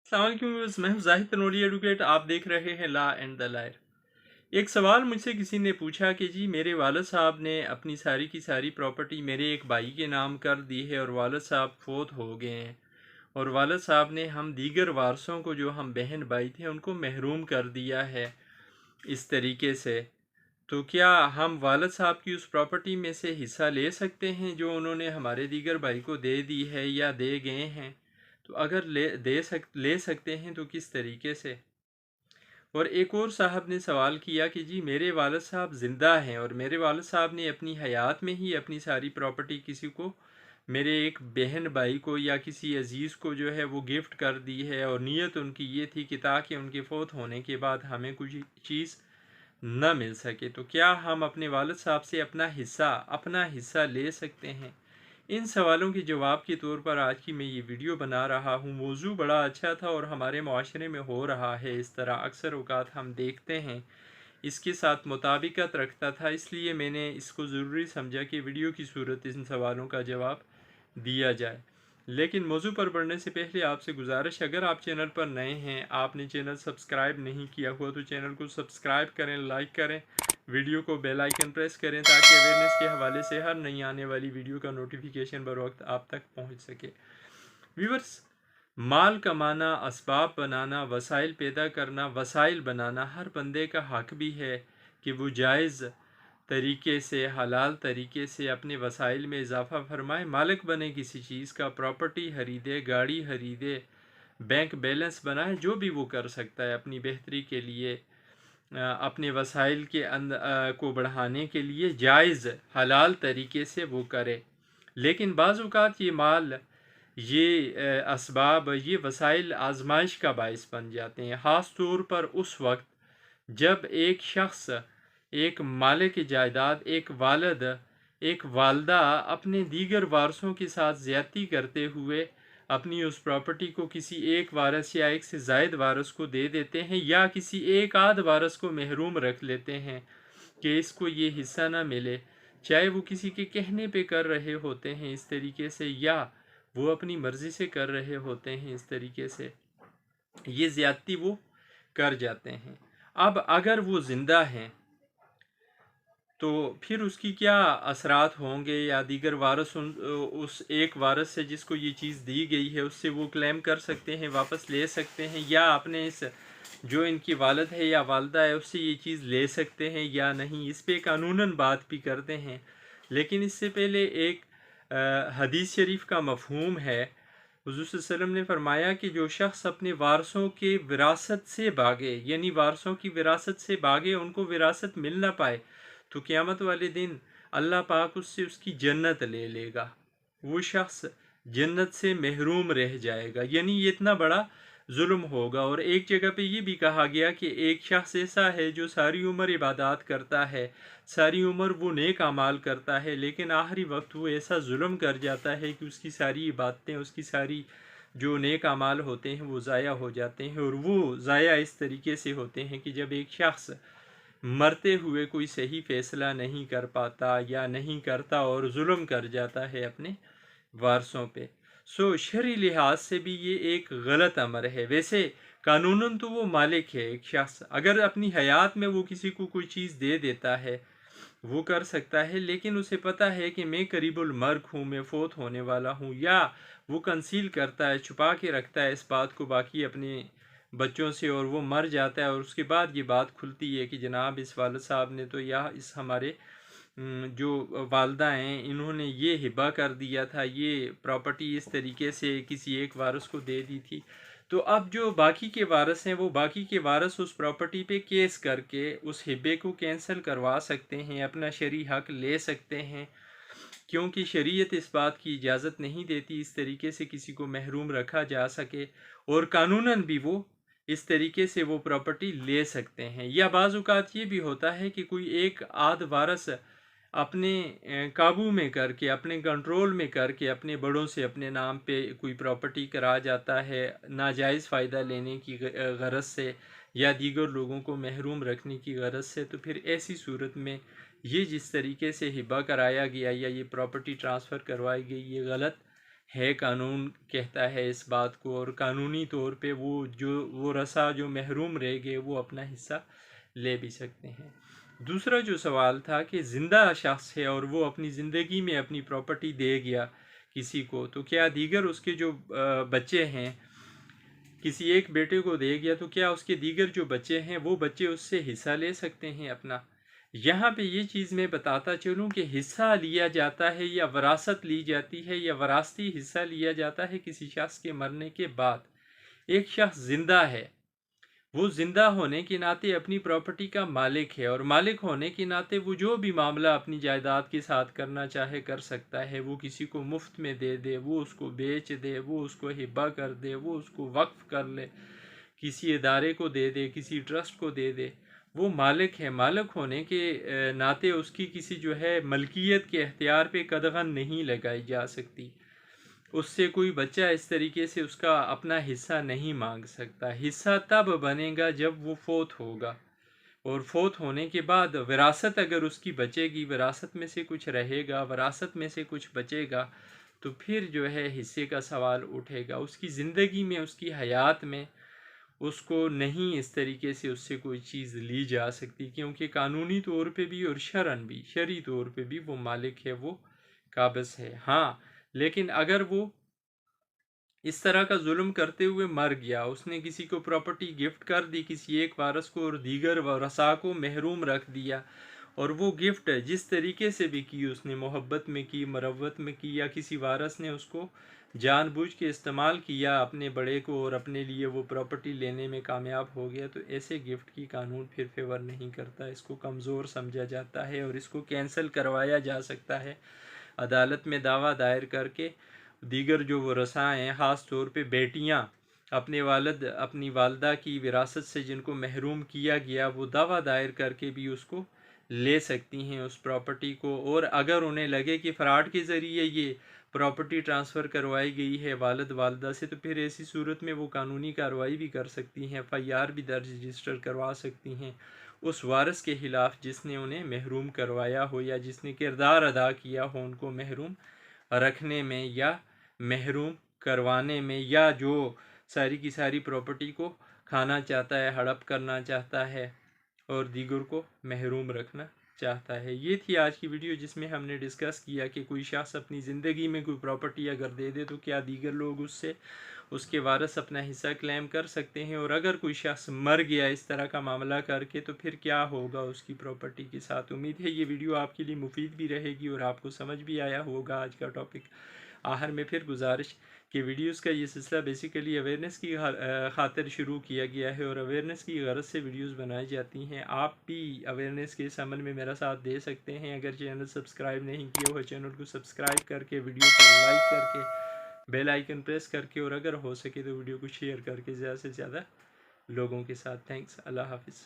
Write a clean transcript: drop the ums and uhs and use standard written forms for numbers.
अस्सलाम वालेकुम व्यूअर्स, मैं हूं जाहिद तनोली एडवोकेट। आप देख रहे हैं लॉ एंड द लायर। एक सवाल मुझसे किसी ने पूछा कि जी मेरे वालिद साहब ने अपनी सारी की सारी प्रॉपर्टी मेरे एक भाई के नाम कर दी है और वालिद साहब फोत हो गए हैं, और वालिद साहब ने हम दीगर वारसों को, जो हम बहन भाई थे, उनको महरूम कर दिया है इस तरीके से। तो क्या हम वालिद साहब की उस प्रॉपर्टी में से हिस्सा ले सकते हैं जो उन्होंने हमारे दीगर भाई को दे दी है या दे गए हैं? तो अगर ले सकते हैं तो किस तरीके से? और एक और साहब ने सवाल किया कि जी मेरे वालिद साहब ज़िंदा हैं और मेरे वालिद साहब ने अपनी हयात में ही अपनी सारी प्रॉपर्टी किसी को, मेरे एक बहन भाई को या किसी अजीज़ को जो है वो गिफ्ट कर दी है, और नीयत उनकी ये थी कि ताकि उनके फ़ौत होने के बाद हमें कुछ चीज़ न मिल सके। तो क्या हम अपने वालिद साहब से अपना हिस्सा ले सकते हैं? इन सवालों के जवाब के तौर पर आज की मैं ये वीडियो बना रहा हूँ। मौजू बड़ा अच्छा था और हमारे माशरे में हो रहा है इस तरह, अक्सर औक़ात हम देखते हैं, इसके साथ मुताबिकत रखता था, इसलिए मैंने इसको ज़रूरी समझा कि वीडियो की सूरत इन सवालों का जवाब दिया जाए। लेकिन मौजू पर बढ़ने से पहले आपसे गुजारिश, अगर आप चैनल पर नए हैं, आपने चैनल सब्सक्राइब नहीं किया हुआ, तो चैनल को सब्सक्राइब करें, लाइक करें, वीडियो को बेल आइकन प्रेस करें ताकि अवेयरनेस के हवाले से हर नई आने वाली वीडियो का नोटिफिकेशन बर वक्त आप तक पहुंच सके। व्यूअर्स, माल कमाना, असबाब बनाना, वसाइल पैदा करना, वसाइल बनाना हर बंदे का हक भी है कि वो जायज़ तरीके से, हलाल तरीके से अपने वसाइल में इजाफ़ा फरमाए, मालिक बने किसी चीज़ का, प्रॉपर्टी खरीदे, गाड़ी खरीदे, बैंक बैलेंस बनाए, जो भी वो कर सकता है अपनी बेहतरी के लिए, अपने वसाइल के को बढ़ाने के लिए जायज़ हलाल तरीके से वो करे। लेकिन बाज़ औक़ात ये माल, ये असबाब, ये वसाइल आजमाइश का बायस बन जाते हैं, ख़ास तौर पर उस वक्त जब एक शख्स, एक मालिक जायदाद, एक वालिद, एक वालदा अपने दीगर वारसों के साथ ज़्यादती करते हुए अपनी उस प्रॉपर्टी को किसी एक वारस या एक से ज़ायद वारस को दे देते हैं, या किसी एक आध वारस को महरूम रख लेते हैं कि इसको ये हिस्सा ना मिले, चाहे वो किसी के कहने पे कर रहे होते हैं इस तरीके से, या वो अपनी मर्ज़ी से कर रहे होते हैं इस तरीके से, ये ज़्यादती वो कर जाते हैं। अब अगर वो ज़िंदा हैं तो फिर उसकी क्या असरात होंगे, या दीगर वारस उस एक वारस से जिसको ये चीज़ दी गई है उससे वो क्लेम कर सकते हैं, वापस ले सकते हैं, या अपने इस जो इनकी वालिद है या वालदा है उससे ये चीज़ ले सकते हैं या नहीं, इस पे कानूनन बात भी करते हैं। लेकिन इससे पहले एक हदीस शरीफ का मफहूम है। हुज़ूर सल्लल्लाहु अलैहि वसल्लम ने फरमाया कि जो शख्स अपने वारसों के विरासत से भागे, यानी वारसों की विरासत से भागे, उनको विरासत मिल ना पाए, तो क़यामत वाले दिन अल्लाह पाक उससे उसकी जन्नत ले लेगा, वो शख्स जन्नत से महरूम रह जाएगा। यानी ये इतना बड़ा जुल्म होगा। और एक जगह पे ये भी कहा गया कि एक शख्स ऐसा है जो सारी उम्र इबादत करता है, सारी उम्र वो नेक अमाल करता है, लेकिन आखिरी वक्त वो ऐसा जुल्म कर जाता है कि उसकी सारी इबादतें, उसकी सारी जो नेक अमाल होते हैं वो ज़ाया हो जाते हैं। और वो ज़ाया इस तरीके से होते हैं कि जब एक शख्स मरते हुए कोई सही फ़ैसला नहीं कर पाता या नहीं करता और जुल्म कर जाता है अपने वारसों पे, सो शरई लिहाज से भी ये एक गलत अमर है। वैसे कानूनन तो वो मालिक है, एक शख्स अगर अपनी हयात में वो किसी को कोई चीज़ दे देता है वो कर सकता है, लेकिन उसे पता है कि मैं करीबुल मर्ग हूँ, मैं फ़ौत होने वाला हूँ, या वो कंसील करता है, छुपा के रखता है इस बात को बाकी अपने बच्चों से, और वो मर जाता है और उसके बाद ये बात खुलती है कि जनाब इस वालिद साहब ने तो, या इस हमारे जो वालदा हैं, इन्होंने ये हिबा कर दिया था, ये प्रॉपर्टी इस तरीके से किसी एक वारस को दे दी थी। तो अब जो बाकी के वारस हैं, वो बाकी के वारस उस प्रॉपर्टी पे केस करके उस हिब्बे को कैंसिल करवा सकते हैं, अपना शरई हक ले सकते हैं, क्योंकि शरीयत इस बात की इजाज़त नहीं देती इस तरीके से किसी को महरूम रखा जा सके, और कानूनन भी वो इस तरीके से वो प्रॉपर्टी ले सकते हैं। या बाज़ औक़ात ये भी होता है कि कोई एक आध वारस अपने काबू में करके, अपने कंट्रोल में करके, अपने बड़ों से अपने नाम पे कोई प्रॉपर्टी करा जाता है नाजायज़ फ़ायदा लेने की गरज से, या दीगर लोगों को महरूम रखने की गरज से। तो फिर ऐसी सूरत में ये जिस तरीके से हिबा कराया गया या ये प्रॉपर्टी ट्रांसफ़र करवाई गई, ये गलत ہے قانون کہتا ہے اس بات کو، اور قانونی طور پہ وہ رسا جو محروم رہ گئے وہ اپنا حصہ لے بھی سکتے ہیں۔ دوسرا جو سوال تھا کہ زندہ شخص ہے اور وہ اپنی زندگی میں اپنی پراپرٹی دے گیا کسی کو، تو کیا دیگر اس کے جو بچے ہیں، کسی ایک بیٹے کو دے گیا، تو کیا اس کے دیگر جو بچے ہیں وہ بچے اس سے حصہ لے سکتے ہیں اپنا؟ یہاں پہ یہ چیز میں بتاتا چلوں کہ حصہ لیا جاتا ہے یا وراثت لی جاتی ہے یا وراثتی حصہ لیا جاتا ہے کسی شخص کے مرنے کے بعد۔ ایک شخص زندہ ہے، وہ زندہ ہونے کے ناطے اپنی پراپرٹی کا مالک ہے، اور مالک ہونے کے ناطے وہ جو بھی معاملہ اپنی جائیداد کے ساتھ کرنا چاہے کر سکتا ہے۔ وہ کسی کو مفت میں دے دے، وہ اس کو بیچ دے، وہ اس کو ہبہ کر دے، وہ اس کو وقف کر لے، کسی ادارے کو دے دے، کسی ٹرسٹ کو دے دے۔ وہ مالک ہے، مالک ہونے کے ناطے اس کی کسی جو ہے ملکیت کے اختیار پہ قدغن نہیں لگائی جا سکتی۔ اس سے کوئی بچہ اس طریقے سے اس کا اپنا حصہ نہیں مانگ سکتا۔ حصہ تب بنے گا جب وہ فوت ہوگا، اور فوت ہونے کے بعد وراثت اگر اس کی بچے گی، وراثت میں سے کچھ رہے گا، وراثت میں سے کچھ بچے گا، تو پھر جو ہے حصے کا سوال اٹھے گا۔ اس کی زندگی میں، اس کی حیات میں اس کو نہیں اس طریقے سے اس سے کوئی چیز لی جا سکتی، کیونکہ قانونی طور پہ بھی اور شرعاً بھی، شرعی طور پہ بھی وہ مالک ہے، وہ قابض ہے۔ ہاں، لیکن اگر وہ اس طرح کا ظلم کرتے ہوئے مر گیا، اس نے کسی کو پراپرٹی گفٹ کر دی کسی ایک وارث کو، اور دیگر ورثاء کو محروم رکھ دیا، اور وہ گفٹ جس طریقے سے بھی کی، اس نے محبت میں کی، مروت میں کی، یا کسی وارث نے اس کو جان بوجھ کے استعمال کیا اپنے بڑے کو اور اپنے لیے وہ پراپرٹی لینے میں کامیاب ہو گیا، تو ایسے گفٹ کی قانون پھر فیور نہیں کرتا، اس کو کمزور سمجھا جاتا ہے، اور اس کو کینسل کروایا جا سکتا ہے عدالت میں دعویٰ دائر کر کے۔ دیگر جو ورثاء ہیں، خاص طور پہ بیٹیاں اپنے والد اپنی والدہ کی وراثت سے جن کو محروم کیا گیا، وہ دعویٰ دائر کر کے بھی اس کو لے سکتی ہیں اس پراپرٹی کو، اور اگر انہیں لگے کہ فراڈ کے ذریعے یہ پراپرٹی ٹرانسفر کروائی گئی ہے والد والدہ سے، تو پھر ایسی صورت میں وہ قانونی کارروائی بھی کر سکتی ہیں، FIR بھی درج رجسٹر کروا سکتی ہیں اس وارث کے خلاف جس نے انہیں محروم کروایا ہو، یا جس نے کردار ادا کیا ہو ان کو محروم رکھنے میں یا محروم کروانے میں، یا جو ساری کی ساری پراپرٹی کو کھانا چاہتا ہے، ہڑپ کرنا چاہتا ہے اور دیگر کو محروم رکھنا چاہتا ہے۔ یہ تھی آج کی ویڈیو جس میں ہم نے ڈسکس کیا کہ کوئی شخص اپنی زندگی میں کوئی پراپرٹی اگر دے دے تو کیا دیگر لوگ اس کے وارث اپنا حصہ کلیم کر سکتے ہیں، اور اگر کوئی شخص مر گیا اس طرح کا معاملہ کر کے تو پھر کیا ہوگا اس کی پراپرٹی کے ساتھ۔ امید ہے یہ ویڈیو آپ کے لیے مفید بھی رہے گی اور آپ کو سمجھ بھی آیا ہوگا آج کا ٹاپک۔ آخر میں پھر گزارش کہ ویڈیوز کا یہ سلسلہ بیسیکلی اویئرنیس کی خاطر شروع کیا گیا ہے، اور اویئرنیس کی غرض سے ویڈیوز بنائی جاتی ہیں۔ آپ بھی اویئرنیس کے اس عمل میں میرا ساتھ دے سکتے ہیں۔ اگر چینل سبسکرائب نہیں کیا ہو، چینل کو سبسکرائب کر کے، ویڈیو کو لائک کر کے، بیل آئیکن پریس کر کے، اور اگر ہو سکے تو ویڈیو کو شیئر کر کے زیادہ سے زیادہ لوگوں کے ساتھ۔ تھینکس، اللہ حافظ۔